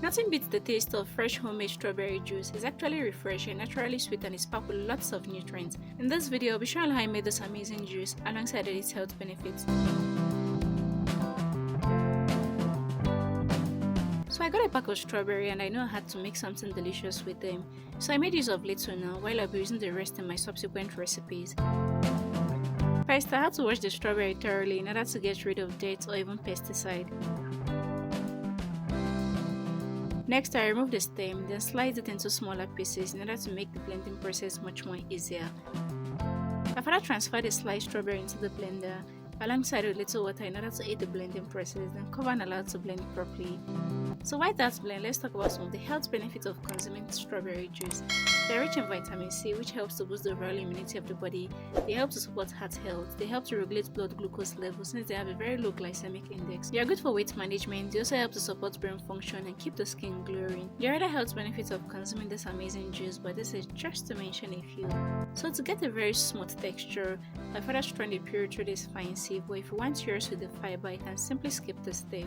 Nothing beats the taste of fresh homemade strawberry juice. It's actually refreshing, naturally sweet, and is packed with lots of nutrients. In this video, I'll be showing how I made this amazing juice alongside its health benefits. So I got a pack of strawberry and I know I had to make something delicious with them. So I made use of little now while I'll be using the rest in my subsequent recipes. First, I had to wash the strawberry thoroughly in order to get rid of dirt or even pesticide. Next, I removed the stem, then sliced it into smaller pieces in order to make the blending process much more easier. I further transferred the sliced strawberry into the blender alongside with little water in order to aid the blending process, then cover and allow it to blend properly. So while that's blend, let's talk about some of the health benefits of consuming strawberry juice. They're rich in vitamin C, which helps to boost the overall immunity of the body. They help to support heart health. They help to regulate blood glucose levels since they have a very low glycemic index. They are good for weight management. They also help to support brain function and keep the skin glowing. There are other health benefits of consuming this amazing juice, but this is just to mention a few. So to get a very smooth texture, I further strained the puree through this fine sieve, but if you want yours with the fiber, you can simply skip this step.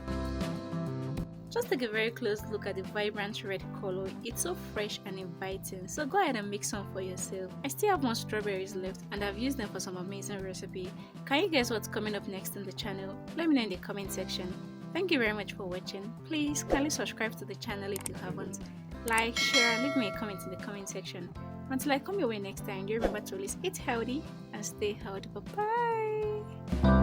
Just take a very close look at the vibrant red color. It's so fresh and inviting, so go ahead and make some for yourself. I still have more strawberries left and I've used them for some amazing recipe. Can you guess what's coming up next in the channel? Let me know in the comment section. Thank you very much for watching. Please kindly subscribe to the channel if you haven't. Like, share, and leave me a comment in the comment section. Until I come your way next time, do remember to always eat healthy and stay healthy. Bye bye.